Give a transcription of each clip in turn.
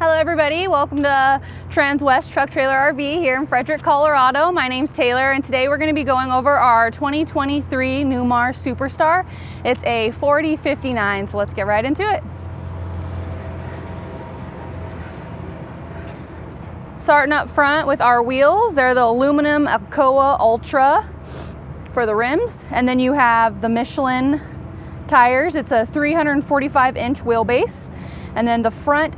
Hello everybody, welcome to Transwest Truck Trailer RV here in Frederick, Colorado. My name's Taylor and today we're going to be going over our 2023 Newmar Super Star. It's a 4059, so let's get right into it. Starting up front with our wheels, they're the aluminum Alcoa Ultra for the rims, and then you have the Michelin tires. It's a 345-inch wheelbase, and then the front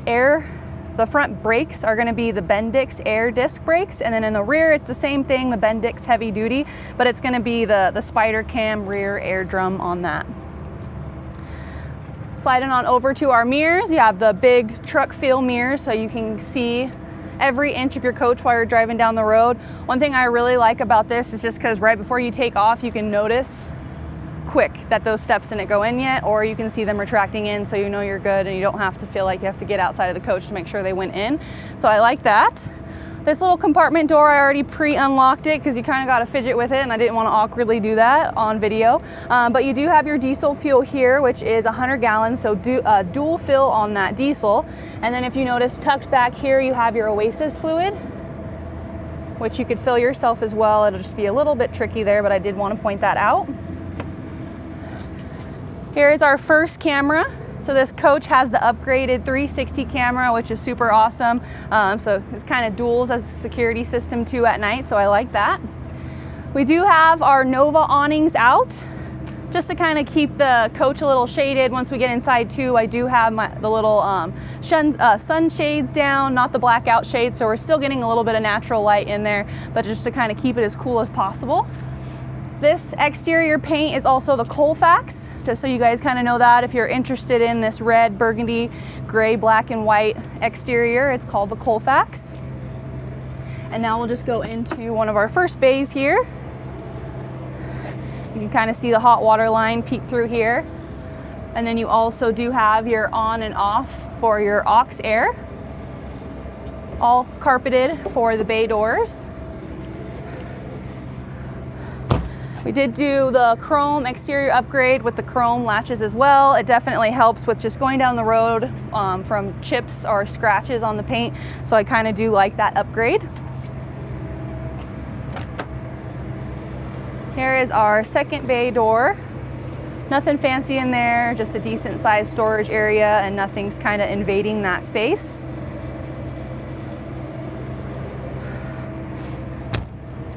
brakes are going to be the Bendix air disc brakes, and then in the rear it's the same thing, the Bendix heavy duty, but it's going to be the Spider Cam rear air drum on that. Sliding on over to our mirrors, you have the big truck feel mirrors so you can see every inch of your coach while you're driving down the road. One thing I really like about this is just because right before you take off you can notice quick that those steps didn't go in yet, or you can see them retracting in so you know you're good and you don't have to feel like you have to get outside of the coach to make sure they went in. So I like that. This little compartment door, I already pre-unlocked it because you kind of got to fidget with it and I didn't want to awkwardly do that on video. But you do have your diesel fuel here, which is 100 gallons, so dual fill on that diesel. And then if you notice tucked back here, you have your Oasis fluid, which you could fill yourself as well. It'll just be a little bit tricky there, but I did want to point that out. Here's our first camera. So this coach has the upgraded 360 camera, which is super awesome. So it's kind of duals as a security system too at night, so I like that. We do have our Nova awnings out, just to kind of keep the coach a little shaded. Once we get inside too, I do have the little sun shades down, not the blackout shade, so we're still getting a little bit of natural light in there, but just to kind of keep it as cool as possible. This exterior paint is also the Colfax, just so you guys kind of know that. If you're interested in this red, burgundy, gray, black, and white exterior, it's called the Colfax. And now we'll just go into one of our first bays here. You can kind of see the hot water line peek through here. And then you also do have your on and off for your aux air. All carpeted for the bay doors. We did do the chrome exterior upgrade with the chrome latches as well. It definitely helps with just going down the road from chips or scratches on the paint. So I kind of do like that upgrade. Here is our second bay door. Nothing fancy in there, just a decent sized storage area and nothing's kind of invading that space.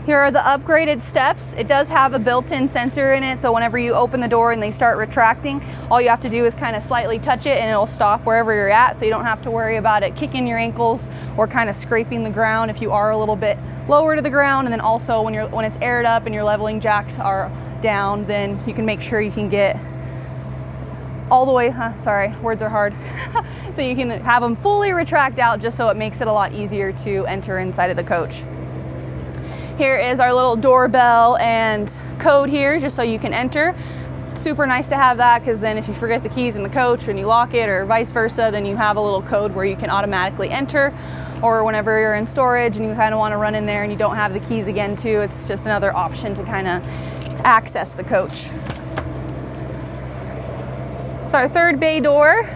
Here are the upgraded steps. It does have a built-in sensor in it, so whenever you open the door and they start retracting, all you have to do is kind of slightly touch it and it'll stop wherever you're at, so you don't have to worry about it kicking your ankles or kind of scraping the ground if you are a little bit lower to the ground. And then also when it's aired up and your leveling jacks are down, then you can make sure you can get all the way, sorry, words are hard. So you can have them fully retract out just so it makes it a lot easier to enter inside of the coach. Here is our little doorbell and code here, just so you can enter. Super nice to have that, because then if you forget the keys in the coach and you lock it or vice versa, then you have a little code where you can automatically enter. Or whenever you're in storage and you kind of want to run in there and you don't have the keys again too, it's just another option to kind of access the coach. Our third bay door.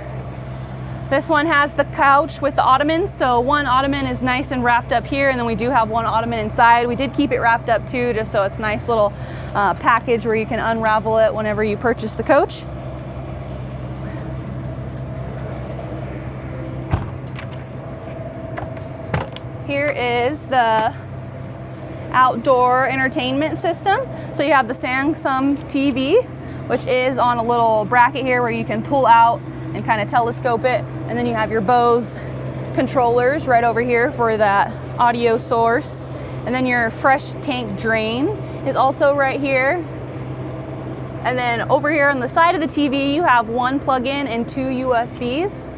This one has the couch with the ottomans, so one ottoman is nice and wrapped up here, and then we do have one ottoman inside. We did keep it wrapped up too, just so it's a nice little package where you can unravel it whenever you purchase the coach. Here is the outdoor entertainment system. So you have the Samsung TV, which is on a little bracket here where you can pull out and kind of telescope it. And then you have your Bose controllers right over here for that audio source. And then your fresh tank drain is also right here. And then over here on the side of the TV, you have one plug-in and two USBs.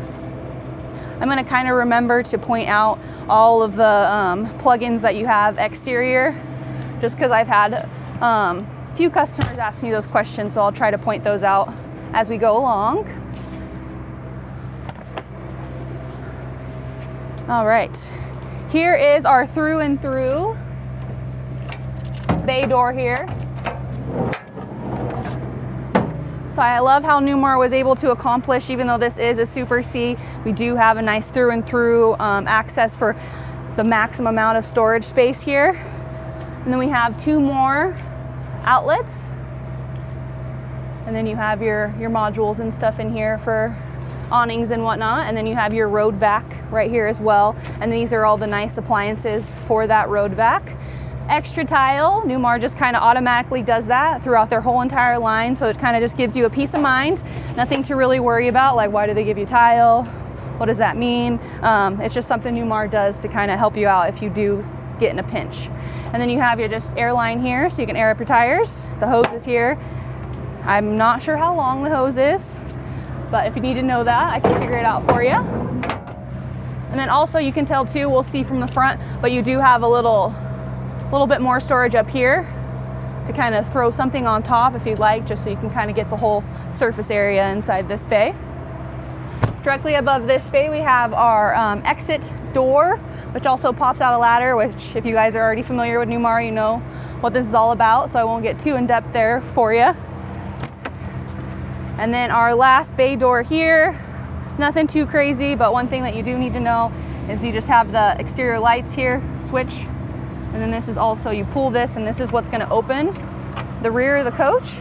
I'm gonna kind of remember to point out all of the plug-ins that you have exterior, just because I've had a few customers ask me those questions, so I'll try to point those out as we go along. All right, here is our through and through bay door here. So I love how Newmar was able to accomplish, even though this is a Super C, we do have a nice through and through access for the maximum amount of storage space here. And then we have 2 more outlets. And then you have your modules and stuff in here for awnings and whatnot. And then you have your road vac right here as well. And these are all the nice appliances for that road vac. Extra tile, Newmar just kind of automatically does that throughout their whole entire line. So it kind of just gives you a peace of mind. Nothing to really worry about, like why do they give you tile? What does that mean? It's just something Newmar does to kind of help you out if you do get in a pinch. And then you have your just air line here so you can air up your tires. The hose is here. I'm not sure how long the hose is, but if you need to know that, I can figure it out for you. And then also you can tell too, we'll see from the front, but you do have a little bit more storage up here to kind of throw something on top if you'd like, just so you can kind of get the whole surface area inside this bay. Directly above this bay, we have our exit door, which also pops out a ladder, which if you guys are already familiar with Newmar, you know what this is all about, so I won't get too in depth there for you. And then our last bay door here, nothing too crazy, but one thing that you do need to know is you just have the exterior lights here, switch, and then this is also, you pull this and this is what's gonna open the rear of the coach.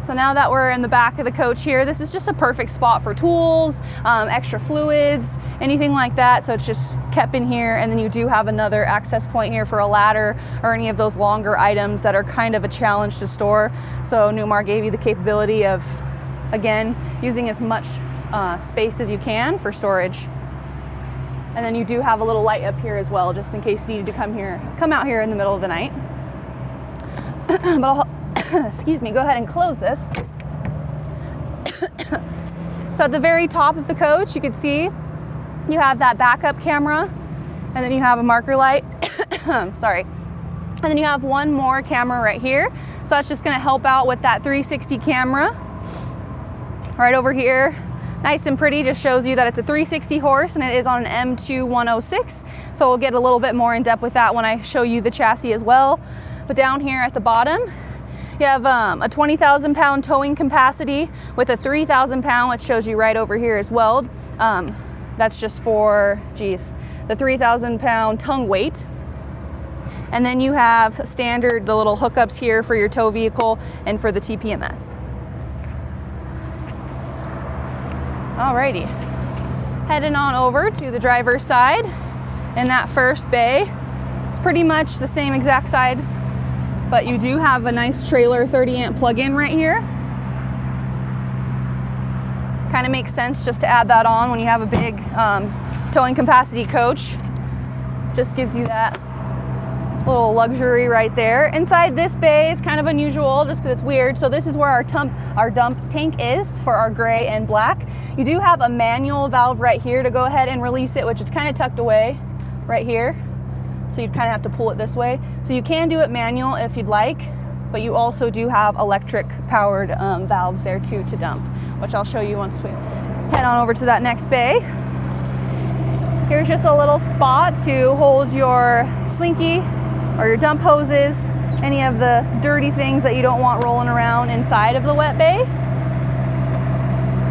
So now that we're in the back of the coach here, this is just a perfect spot for tools, extra fluids, anything like that. So it's just kept in here, and then you do have another access point here for a ladder or any of those longer items that are kind of a challenge to store. So Newmar gave you the capability of, again, using as much space as you can for storage. And then you do have a little light up here as well, just in case you needed to come out here in the middle of the night. But I'll excuse me, go ahead and close this. So at the very top of the coach, you can see you have that backup camera, and then you have a marker light. Sorry. And then you have one more camera right here. So that's just gonna help out with that 360 camera. Right over here, nice and pretty, just shows you that it's a 360 horse and it is on an M2 106. So we'll get a little bit more in depth with that when I show you the chassis as well. But down here at the bottom, you have a 20,000 pound towing capacity with a 3,000 pound, which shows you right over here as well. That's just for, the 3,000 pound tongue weight. And then you have standard, the little hookups here for your tow vehicle and for the TPMS. Alrighty, heading on over to the driver's side. In that first bay, it's pretty much the same exact side, but you do have a nice trailer 30 amp plug-in right here. Kind of makes sense just to add that on when you have a big towing capacity coach. Just gives you that little luxury right there. Inside this bay is kind of unusual just because it's weird. So this is where our dump tank is for our gray and black. You do have a manual valve right here to go ahead and release it, which is kind of tucked away right here. So you'd kind of have to pull it this way. So you can do it manual if you'd like, but you also do have electric powered valves there too to dump, which I'll show you once we head on over to that next bay. Here's just a little spot to hold your slinky or your dump hoses, any of the dirty things that you don't want rolling around inside of the wet bay.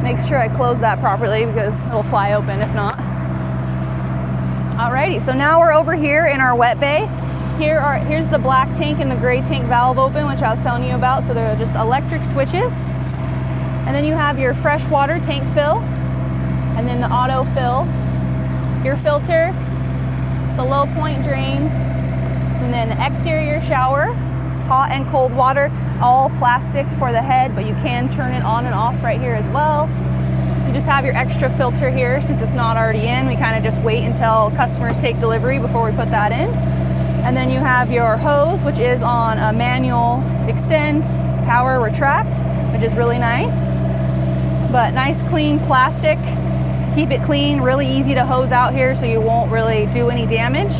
Make sure I close that properly because it'll fly open if not. Alrighty, so now we're over here in our wet bay. Here's the black tank and the gray tank valve open, which I was telling you about. So they're just electric switches. And then you have your freshwater tank fill, and then the auto fill, your filter, the low point drains, and then the exterior shower, hot and cold water, all plastic for the head, but you can turn it on and off right here as well. You just have your extra filter here since it's not already in. We kind of just wait until customers take delivery before we put that in. And then you have your hose, which is on a manual extend, power retract, which is really nice. But nice clean plastic to keep it clean, really easy to hose out here so you won't really do any damage.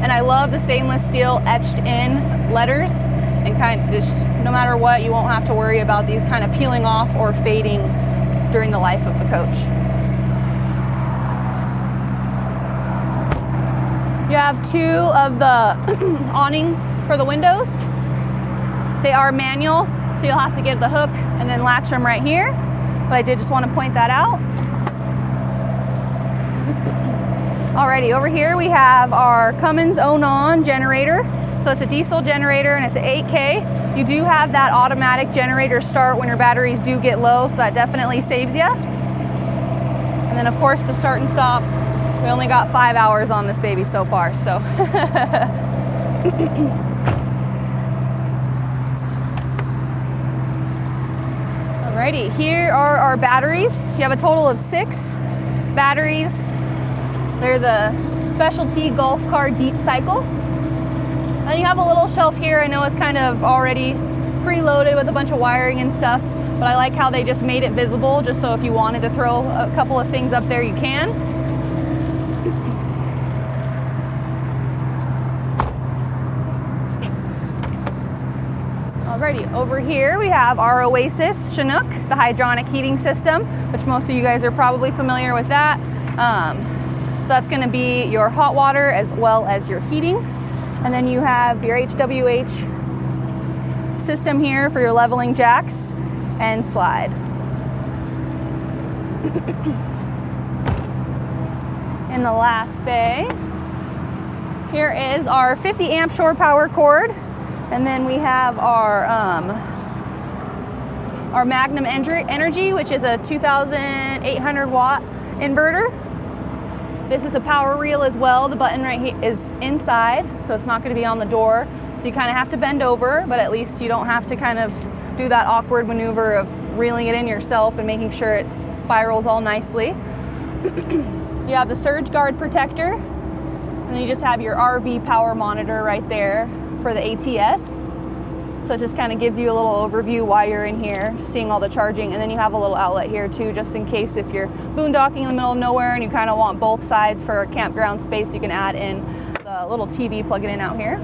And I love the stainless steel etched in letters, and kind of just no matter what, you won't have to worry about these kind of peeling off or fading during the life of the coach. You have two of the awnings for the windows. They are manual, so you'll have to get the hook and then latch them right here. But I did just want to point that out. Alrighty, over here we have our Cummins Onan generator. So it's a diesel generator and it's an 8K. You do have that automatic generator start when your batteries do get low, so that definitely saves you. And then of course the start and stop. We only got 5 hours on this baby so far, so. Alrighty, here are our batteries. You have a total of 6 batteries. They're the specialty golf car deep cycle. And you have a little shelf here. I know it's kind of already preloaded with a bunch of wiring and stuff, but I like how they just made it visible, just so if you wanted to throw a couple of things up there, you can. Alrighty, over here we have our Oasis Chinook, the hydronic heating system, which most of you guys are probably familiar with that. So that's going to be your hot water as well as your heating. And then you have your HWH system here for your leveling jacks and slide. In the last bay, here is our 50 amp shore power cord. And then we have our Magnum Energy, which is a 2,800 watt inverter. This is a power reel as well. The button right here is inside, so it's not going to be on the door. So you kind of have to bend over, but at least you don't have to kind of do that awkward maneuver of reeling it in yourself and making sure it spirals all nicely. You have the surge guard protector, and then you just have your RV power monitor right there for the ATS. So it just kind of gives you a little overview while you're in here, seeing all the charging. And then you have a little outlet here too, just in case if you're boondocking in the middle of nowhere and you kind of want both sides for a campground space, you can add in the little TV, plug it in out here.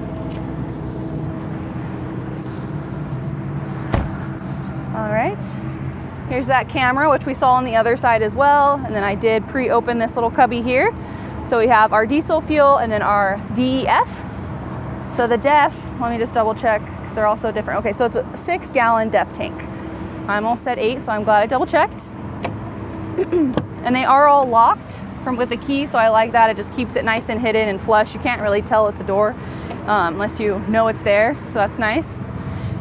All right, here's that camera, which we saw on the other side as well. And then I did pre-open this little cubby here. So we have our diesel fuel and then our DEF. So the DEF, let me just double check because they're all so different. Okay, so it's a 6-gallon DEF tank. I almost said 8, so I'm glad I double checked. And they are all locked with the key, so I like that. It just keeps it nice and hidden and flush. You can't really tell it's a door unless you know it's there, so that's nice.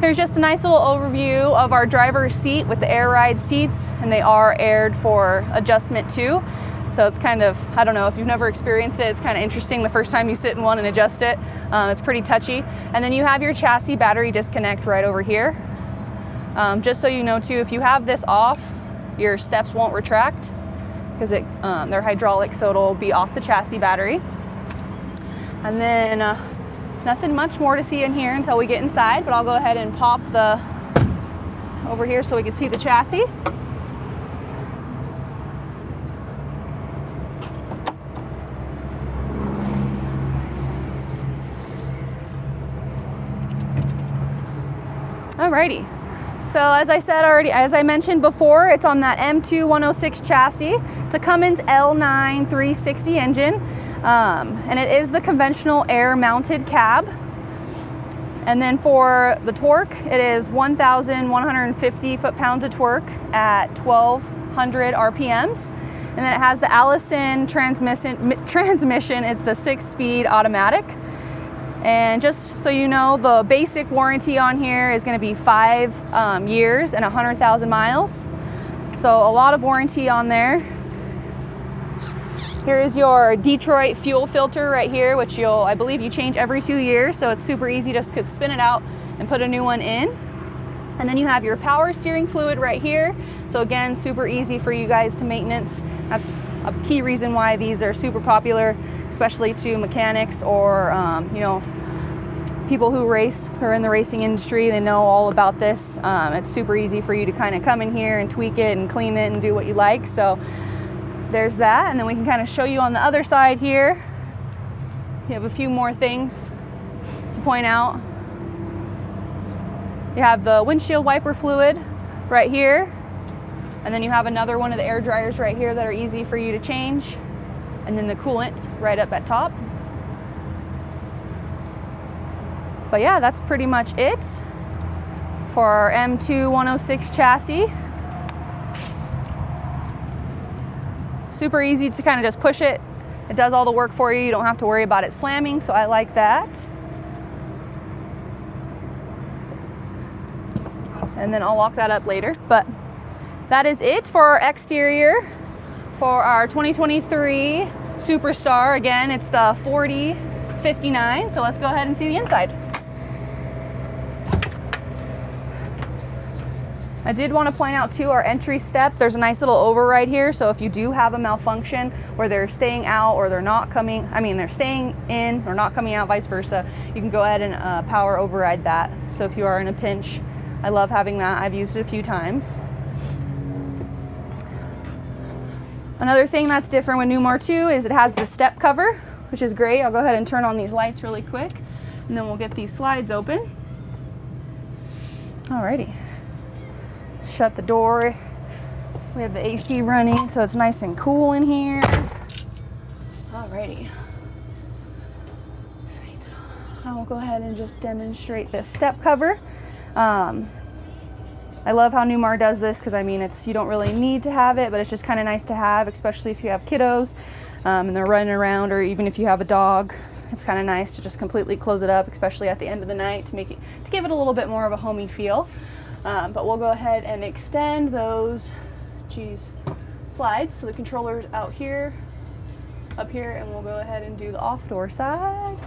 Here's just a nice little overview of our driver's seat with the air ride seats, and they are aired for adjustment too. So it's kind of, I don't know, if you've never experienced it, it's kind of interesting the first time you sit in one and adjust it. It's pretty touchy. And then you have your chassis battery disconnect right over here. Just so you know too, if you have this off, your steps won't retract because they're hydraulic, so it'll be off the chassis battery. And then nothing much more to see in here until we get inside, but I'll go ahead and pop the over here so we can see the chassis. Alrighty, so as I said already, as I mentioned before, it's on that M2 106 chassis. It's a Cummins L9 360 engine, and it is the conventional air mounted cab. And then for the torque, it is 1,150 foot-pounds of torque at 1,200 RPMs. And then it has the Allison transmission. It's the 6-speed automatic. And just so you know, the basic warranty on here is going to be 5 years and 100,000 miles. So a lot of warranty on there. Here is your Detroit fuel filter right here, which I believe you change every 2 years. So it's super easy, just to spin it out and put a new one in. And then you have your power steering fluid right here. So again, super easy for you guys to maintenance. That's a key reason why these are super popular, especially to mechanics or you know, people who race or in the racing industry. They know all about this. It's super easy for you to kind of come in here and tweak it and clean it and do what you like. So there's that. And then we can kind of show you on the other side here. You have a few more things to point out. You have the windshield wiper fluid right here. And then you have another one of the air dryers right here that are easy for you to change. And then the coolant right up at top. But yeah, that's pretty much it for our M2 106 chassis. Super easy to kind of just push it. It does all the work for you. You don't have to worry about it slamming, so I like that. And then I'll lock that up later. But that is it for our exterior for our 2023 Super Star. Again, it's the 4059. So let's go ahead and see the inside. I did want to point out too, our entry step, there's a nice little override here. So if you do have a malfunction where they're staying out or they're not coming, they're staying in or not coming out, vice versa, you can go ahead and power override that. So if you are in a pinch, I love having that. I've used it a few times. Another thing that's different with Newmar 2 is it has the step cover, which is great. I'll go ahead and turn on these lights really quick, and then we'll get these slides open. Alrighty. Shut the door. We have the AC running, so it's nice and cool in here. Alrighty. Sweet. I will go ahead and just demonstrate this step cover. I love how Newmar does this because you don't really need to have it, but it's just kind of nice to have, especially if you have kiddos and they're running around, or even if you have a dog. It's kind of nice to just completely close it up, especially at the end of the night, to give it a little bit more of a homey feel. But we'll go ahead and extend those slides. So the controller's out here, up here, and we'll go ahead and do the off door side.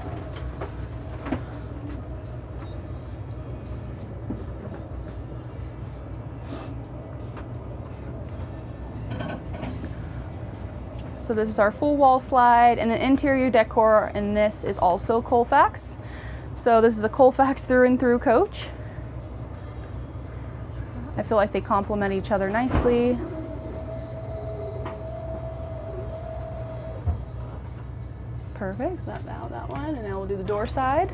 So this is our full wall slide, and the interior decor, and this is also Colfax. So this is a Colfax through and through coach. I feel like they complement each other nicely. Perfect, so that one, and now we'll do the door side.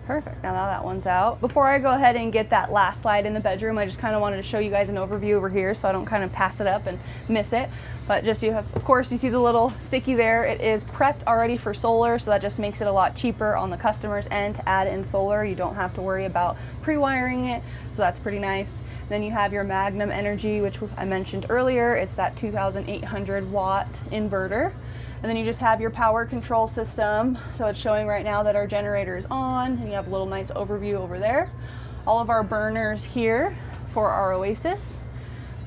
Perfect, now that one's out. Before I go ahead and get that last slide in the bedroom, I just kind of wanted to show you guys an overview over here so I don't kind of pass it up and miss it. But just of course, you see the little sticky there. It is prepped already for solar, so that just makes it a lot cheaper on the customer's end to add in solar. You don't have to worry about pre-wiring it, so that's pretty nice. Then you have your Magnum Energy, which I mentioned earlier. It's that 2,800 watt inverter. And then you just have your power control system. So it's showing right now that our generator is on, and you have a little nice overview over there. All of our burners here for our Oasis.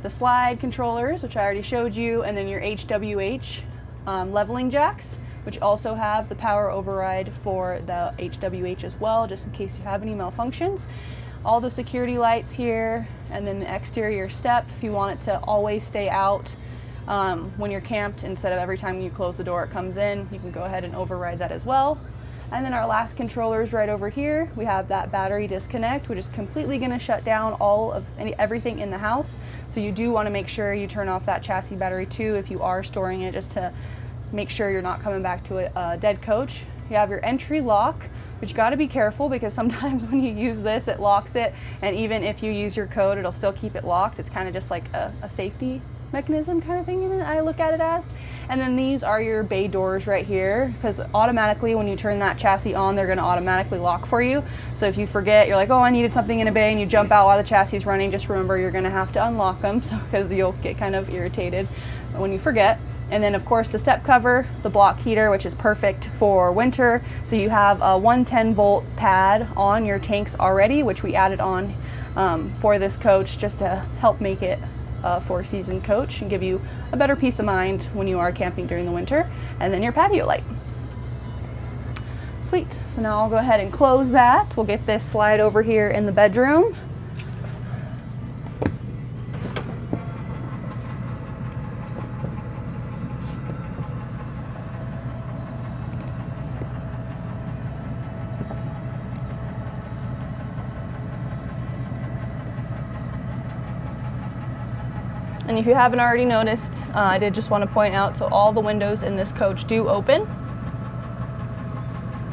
The slide controllers, which I already showed you, and then your HWH leveling jacks, which also have the power override for the HWH as well, just in case you have any malfunctions. All the security lights here, and then the exterior step if you want it to always stay out when you're camped, instead of every time you close the door it comes in. You can go ahead and override that as well. And then our last controllers right over here, we have that battery disconnect, which is completely going to shut down everything in the house. So you do want to make sure you turn off that chassis battery too if you are storing it, just to make sure you're not coming back to a dead coach. You have your entry lock, but you got to be careful because sometimes when you use this, it locks it, and even if you use your code, it'll still keep it locked. It's kind of just like a safety mechanism kind of thing, I look at it as. And then these are your bay doors right here, because automatically when you turn that chassis on, they're going to automatically lock for you. So if you forget, you're like, oh, I needed something in a bay, and you jump out while the chassis is running, just remember you're going to have to unlock them, so because you'll get kind of irritated when you forget. And then of course the step cover, the block heater, which is perfect for winter. So you have a 110 volt pad on your tanks already, which we added on for this coach just to help make it a 4-season coach and give you a better peace of mind when you are camping during the winter. And then your patio light. Sweet. So now I'll go ahead and close that. We'll get this slide over here in the bedroom. And if you haven't already noticed, I did just want to point out, so all the windows in this coach do open,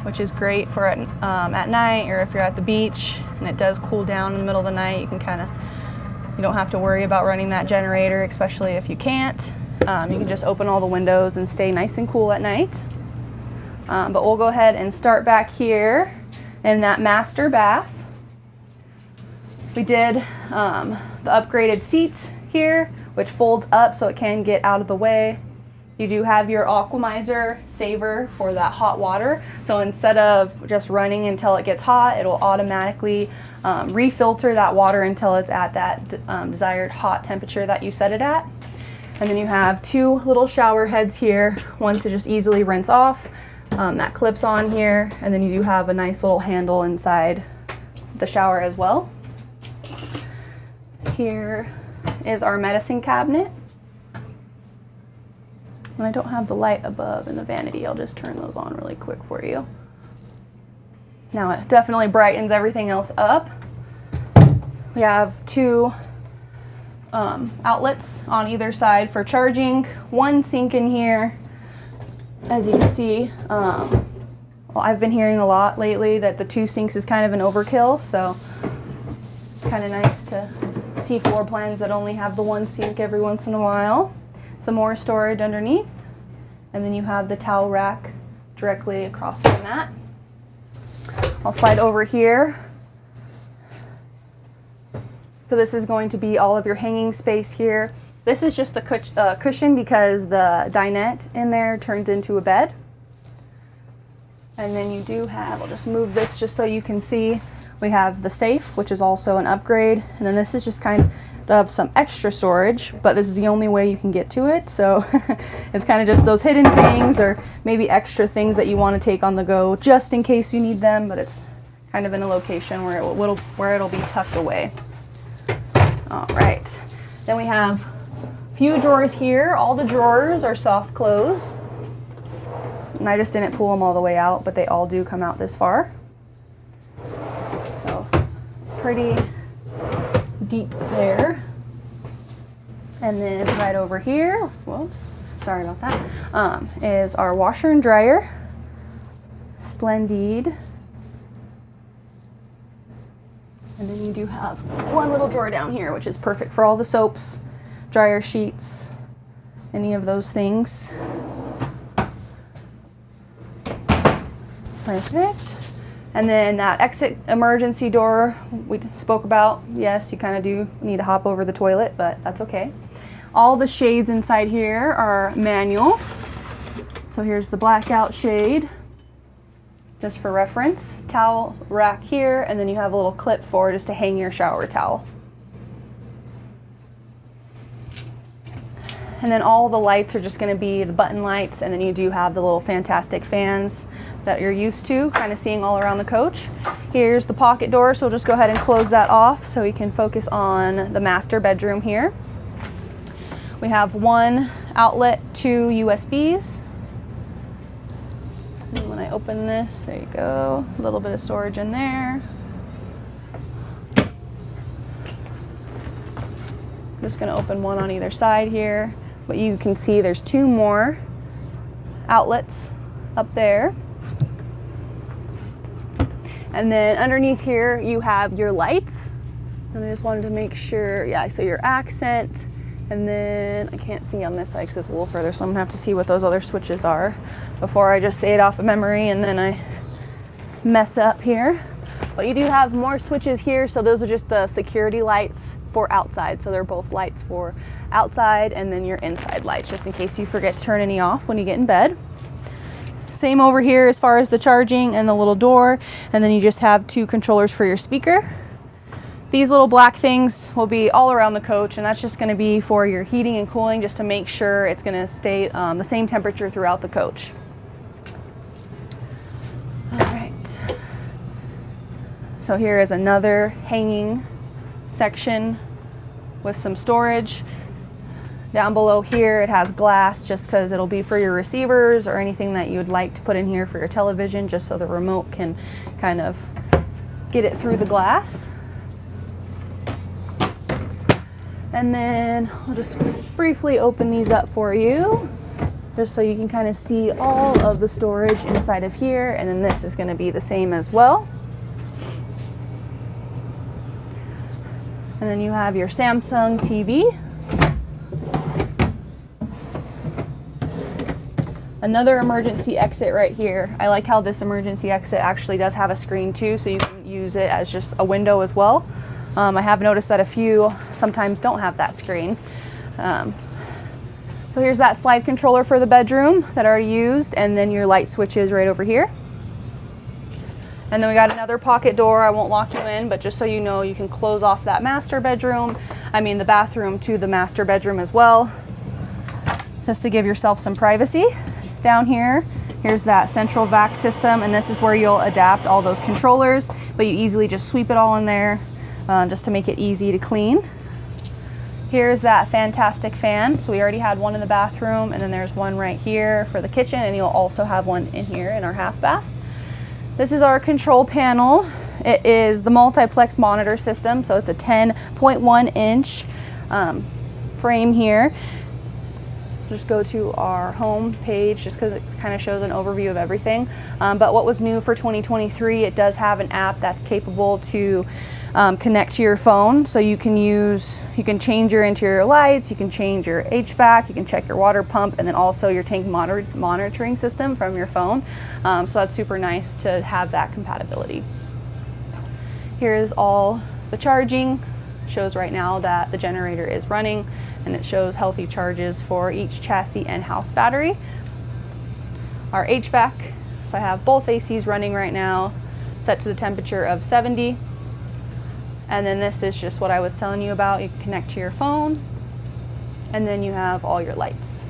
which is great for at night, or if you're at the beach and it does cool down in the middle of the night, you don't have to worry about running that generator, especially if you can't. You can just open all the windows and stay nice and cool at night. But we'll go ahead and start back here in that master bath. We did the upgraded seat here, which folds up so it can get out of the way. You do have your aquamizer saver for that hot water. So instead of just running until it gets hot, it'll automatically refilter that water until it's at that desired hot temperature that you set it at. And then you have two little shower heads here, one to just easily rinse off, that clips on here, and then you do have a nice little handle inside the shower as well. Here is our medicine cabinet. And I don't have the light above in the vanity. I'll just turn those on really quick for you. Now it definitely brightens everything else up. We have two outlets on either side for charging. One sink in here. As you can see, well, I've been hearing a lot lately that the two sinks is kind of an overkill, so kind of nice to see floor plans that only have the one sink every once in a while. Some more storage underneath, and then you have the towel rack directly across from that. I'll slide over here. So this is going to be all of your hanging space here. This is just the cushion because the dinette in there turns into a bed. And then you do have, I'll just move this just so you can see, we have the safe, which is also an upgrade. And then this is just kind of some extra storage, but this is the only way you can get to it. So it's kind of just those hidden things or maybe extra things that you want to take on the go just in case you need them, but it's kind of in a location where it'll be tucked away. All right, then we have a few drawers here. All the drawers are soft close. And I just didn't pull them all the way out, but they all do come out this far. So pretty deep there. And then right over here, whoops, sorry about that, is our washer and dryer. Splendid. And then you do have one little drawer down here, which is perfect for all the soaps, dryer sheets, any of those things. Perfect. And then that exit emergency door we spoke about. Yes, you kind of do need to hop over the toilet, but that's okay. All the shades inside here are manual. So here's the blackout shade, just for reference. Towel rack here, and then you have a little clip for just to hang your shower towel. And then all the lights are just going to be the button lights, and then you do have the little fantastic fans that you're used to kind of seeing all around the coach. Here's the pocket door, so we'll just go ahead and close that off so we can focus on the master bedroom here. We have one outlet, two USBs. And when I open this, there you go, a little bit of storage in there. I'm just going to open one on either side here, but you can see there's two more outlets up there. And then underneath here you have your lights, and I just wanted to make sure, yeah, so your accent, and then I can't see on this side because it's a little further, so I'm gonna have to see what those other switches are before I just say it off of memory and then I mess up here. But you do have more switches here, so those are just the security lights for outside, so they're both lights for outside and then your inside lights, just in case you forget to turn any off when you get in bed. Same over here as far as the charging and the little door, and then you just have two controllers for your speaker. These little black things will be all around the coach, and that's just going to be for your heating and cooling, just to make sure it's going to stay the same temperature throughout the coach. All right, so here is another hanging section with some storage. Down below here it has glass just because it'll be for your receivers or anything that you would like to put in here for your television, just so the remote can kind of get it through the glass. And then I'll just briefly open these up for you, just so you can kind of see all of the storage inside of here. And then this is going to be the same as well. And then you have your Samsung TV. Another emergency exit right here. I like how this emergency exit actually does have a screen too, so you can use it as just a window as well. I have noticed that a few sometimes don't have that screen. So here's that slide controller for the bedroom that I already used, and then your light switches right over here. And then we got another pocket door. I won't lock you in, but just so you know, you can close off that master bedroom, the bathroom to the master bedroom as well, just to give yourself some privacy. Down here, here's that central vac system, and this is where you'll adapt all those controllers, but you easily just sweep it all in there just to make it easy to clean. Here's that fantastic fan. So we already had one in the bathroom, and then there's one right here for the kitchen, and you'll also have one in here in our half bath. This is our control panel. It is the multiplex monitor system, so it's a 10.1 inch frame here. Just go to our home page just because it kind of shows an overview of everything. But what was new for 2023, it does have an app that's capable to connect to your phone. So you can change your interior lights, you can change your HVAC, you can check your water pump, and then also your tank monitoring system from your phone. So that's super nice to have that compatibility. Here's all the charging. Shows right now that the generator is running, and it shows healthy charges for each chassis and house battery. Our HVAC, so I have both ACs running right now, set to the temperature of 70. And then this is just what I was telling you about. You can connect to your phone, and then you have all your lights.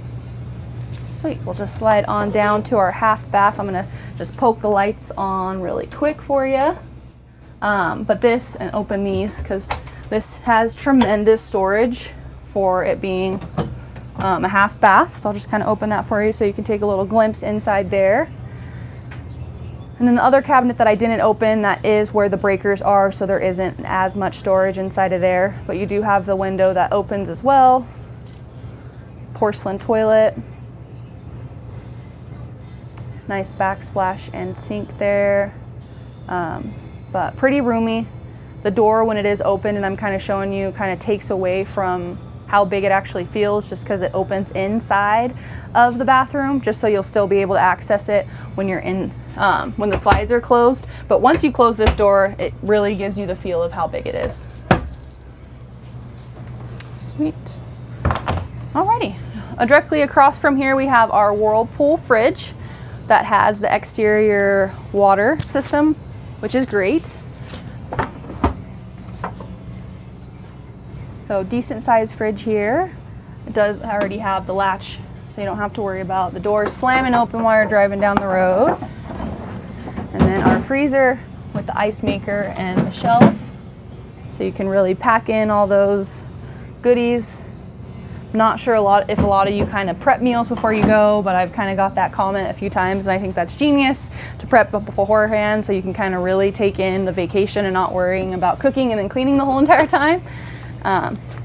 Sweet, we'll just slide on down to our half bath. I'm gonna just poke the lights on really quick for you. But this, and open these, because this has tremendous storage for it being a half bath. So I'll just kind of open that for you so you can take a little glimpse inside there. And then the other cabinet that I didn't open, that is where the breakers are, so there isn't as much storage inside of there. But you do have the window that opens as well. Porcelain toilet. Nice backsplash and sink there. But pretty roomy. The door, when it is open, and I'm kind of showing you, kind of takes away from how big it actually feels, just because it opens inside of the bathroom, just so you'll still be able to access it when you're in, when the slides are closed. But once you close this door, it really gives you the feel of how big it is. Sweet. Alrighty. Directly across from here, we have our Whirlpool fridge that has the exterior water system, which is great. So decent sized fridge here. It does already have the latch, so you don't have to worry about the doors slamming open while you're driving down the road. And then our freezer with the ice maker and the shelf, so you can really pack in all those goodies. I'm not sure if a lot of you kind of prep meals before you go, but I've kind of got that comment a few times, and I think that's genius to prep beforehand, so you can kind of really take in the vacation and not worrying about cooking and then cleaning the whole entire time.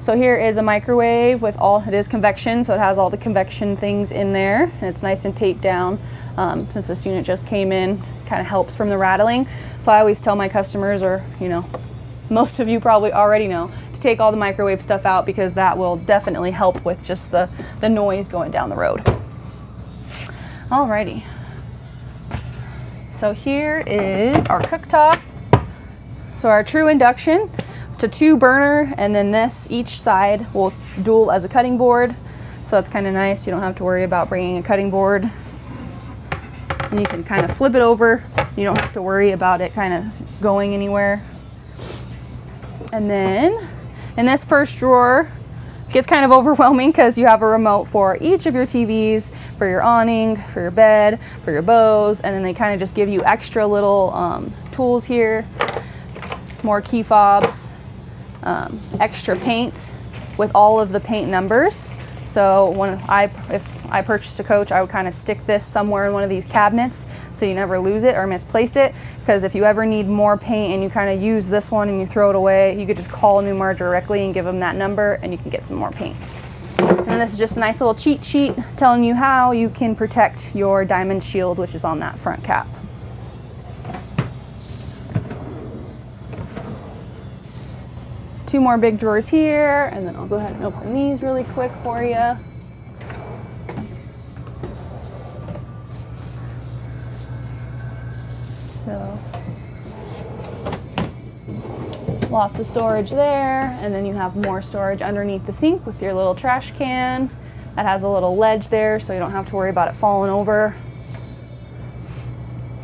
So here is a microwave with it is convection, so it has all the convection things in there, and it's nice and taped down. Since this unit just came in, kind of helps from the rattling. So I always tell my customers, or most of you probably already know, to take all the microwave stuff out, because that will definitely help with just the noise going down the road. Alrighty. So here is our cooktop. So our true induction. It's a 2-burner, and then each side will dual as a cutting board. So that's kind of nice. You don't have to worry about bringing a cutting board. And you can kind of flip it over. You don't have to worry about it kind of going anywhere. And then in this first drawer, it gets kind of overwhelming because you have a remote for each of your TVs, for your awning, for your bed, for your bows, and then they kind of just give you extra little tools here. More key fobs. Extra paint with all of the paint numbers. So if I purchased a coach, I would kind of stick this somewhere in one of these cabinets so you never lose it or misplace it, because if you ever need more paint and you kind of use this one and you throw it away, you could just call Newmar directly and give them that number and you can get some more paint. And this is just a nice little cheat sheet telling you how you can protect your diamond shield, which is on that front cap. Two more big drawers here, and then I'll go ahead and open these really quick for you. So lots of storage there, and then you have more storage underneath the sink with your little trash can that has a little ledge there so you don't have to worry about it falling over.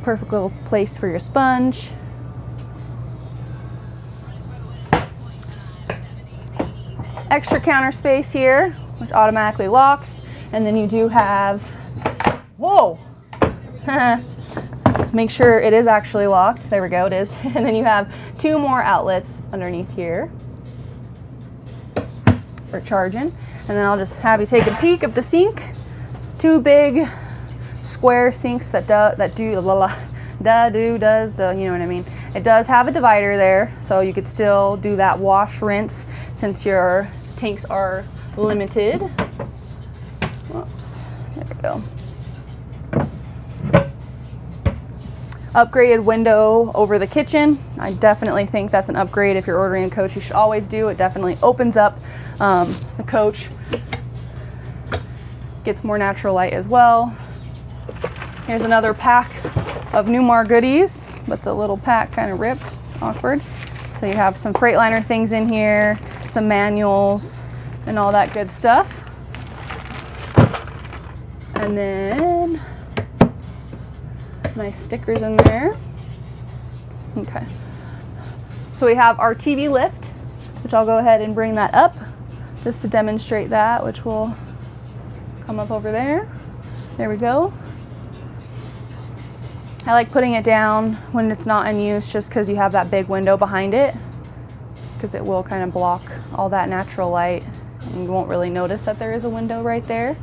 Perfect little place for your sponge. Extra counter space here, which automatically locks, and then you do have, whoa, make sure it is actually locked. There we go, it is. And then you have two more outlets underneath here for charging. And then I'll just have you take a peek of the sink. Two big square sinks that do, you know what I mean. It does have a divider there, so you could still do that wash rinse since your tanks are limited. Whoops, there we go. Upgraded window over the kitchen. I definitely think that's an upgrade. If you're ordering a coach, you should always do. It definitely opens up the coach. Gets more natural light as well. Here's another pack of Newmar goodies, but the little pack kind of ripped, awkward. So you have some Freightliner things in here, some manuals, and all that good stuff. And then nice stickers in there. Okay. So we have our TV lift, which I'll go ahead and bring that up just to demonstrate that, which will come up over there. There we go. I like putting it down when it's not in use just because you have that big window behind it, because it will kind of block all that natural light and you won't really notice that there is a window right there.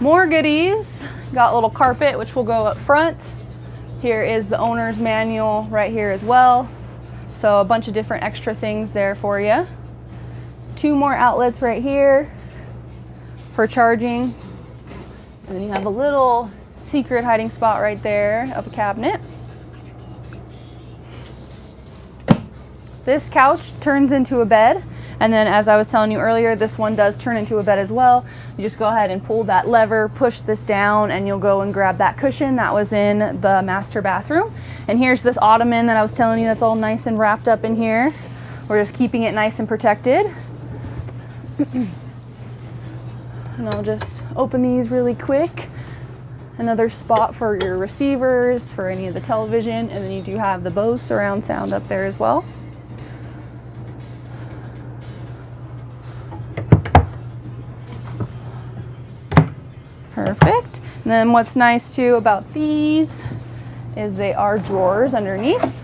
More goodies. Got a little carpet which will go up front. Here is the owner's manual right here as well. So a bunch of different extra things there for you. Two more outlets right here for charging. And then you have a little secret hiding spot right there of a cabinet. This couch turns into a bed. And then as I was telling you earlier, this one does turn into a bed as well. You just go ahead and pull that lever, push this down, and you'll go and grab that cushion that was in the master bathroom. And here's this ottoman that I was telling you that's all nice and wrapped up in here. We're just keeping it nice and protected. And I'll just open these really quick. Another spot for your receivers, for any of the television, and then you do have the Bose surround sound up there as well. Perfect. And then what's nice too about these is they are drawers underneath.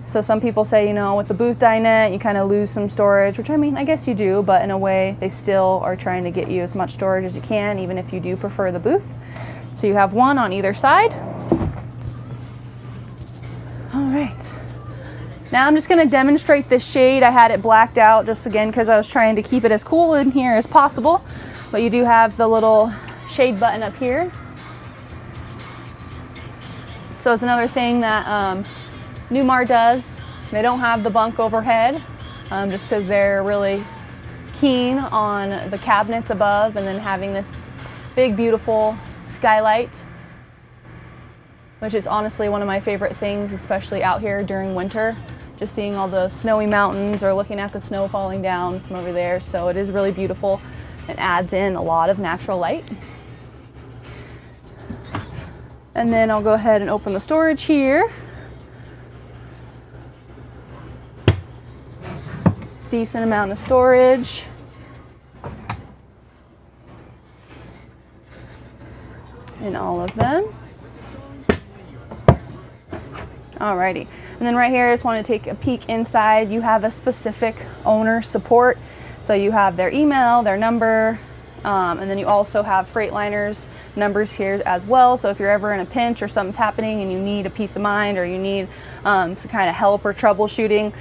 So some people say, you know, with the booth dinette, you kind of lose some storage, which I mean, I guess you do, but in a way, they still are trying to get you as much storage as you can, even if you do prefer the booth. So you have one on either side. All right. Now I'm just going to demonstrate this shade. I had it blacked out just again because I was trying to keep it as cool in here as possible. But you do have the little shade button up here. So it's another thing that Newmar does. They don't have the bunk overhead just because they're really keen on the cabinets above and then having this big beautiful skylight, which is honestly one of my favorite things, especially out here during winter, just seeing all the snowy mountains or looking at the snow falling down from over there. So it is really beautiful. It adds in a lot of natural light. And then I'll go ahead and open the storage here. Decent amount of storage. In all of them. Alrighty. And then right here, I just want to take a peek inside. You have a specific owner support. So you have their email, their number, and then you also have Freightliner's numbers here as well. So if you're ever in a pinch or something's happening and you need a peace of mind, or you need some kind of help or troubleshooting,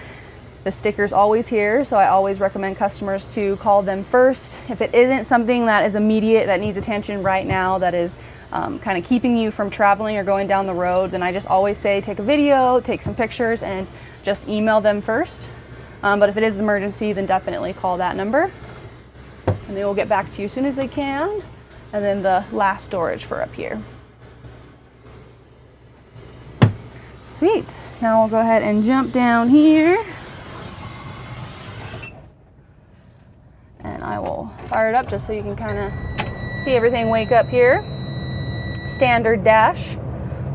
the sticker's always here. So I always recommend customers to call them first. If it isn't something that is immediate, that needs attention right now, that is kind of keeping you from traveling or going down the road, then I just always say take a video, take some pictures, and just email them first. But if it is an emergency, then definitely call that number, and they will get back to you as soon as they can. And then the last storage for up here. Sweet. Now we'll go ahead and jump down here. And I will fire it up just so you can kind of see everything wake up here. Standard dash,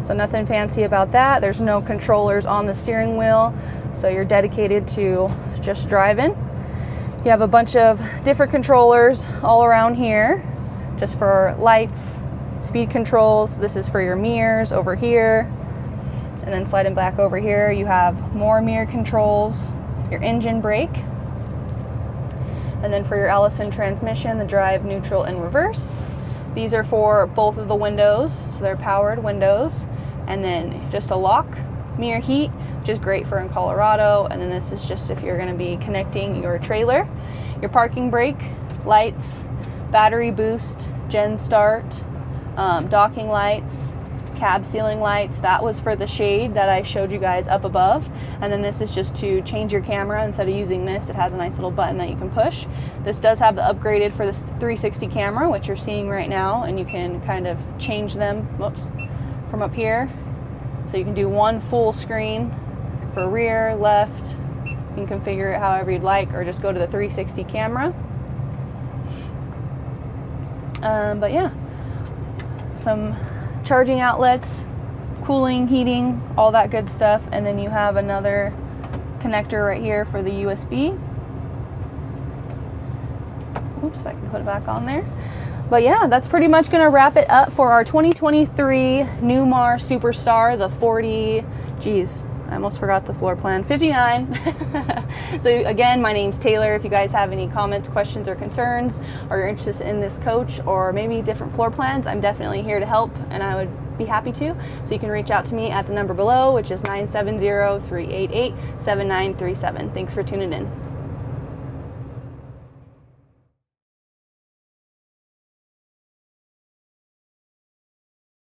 so nothing fancy about that. There's no controllers on the steering wheel, so you're dedicated to just driving. You have a bunch of different controllers all around here, just for lights, speed controls. This is for your mirrors over here. And then sliding back over here, you have more mirror controls, your engine brake. And then for your Allison transmission, the drive, neutral, and reverse. These are for both of the windows, so they're powered windows. And then just a lock, mirror heat, which is great for in Colorado. And then this is just if you're gonna be connecting your trailer. Your parking brake, lights, battery boost, gen start, docking lights, cab ceiling lights. That was for the shade that I showed you guys up above. And then this is just to change your camera. Instead of using this, it has a nice little button that you can push. This does have the upgraded for this 360 camera, which you're seeing right now, and you can kind of change them, whoops, from up here. So you can do one full screen for rear, left. You can configure it however you'd like, or just go to the 360 camera. But yeah, some charging outlets, cooling, heating, all that good stuff. And then you have another connector right here for the USB. Oops, if I can put it back on there. But yeah, that's pretty much gonna wrap it up for our 2023 Newmar Super Star, the 40, geez, I almost forgot the floor plan, 59. So again, my name's Taylor. If you guys have any comments, questions, or concerns, or you're interested in this coach or maybe different floor plans, I'm definitely here to help, and I would be happy to. So you can reach out to me at the number below, which is 970-388-7937. Thanks for tuning in.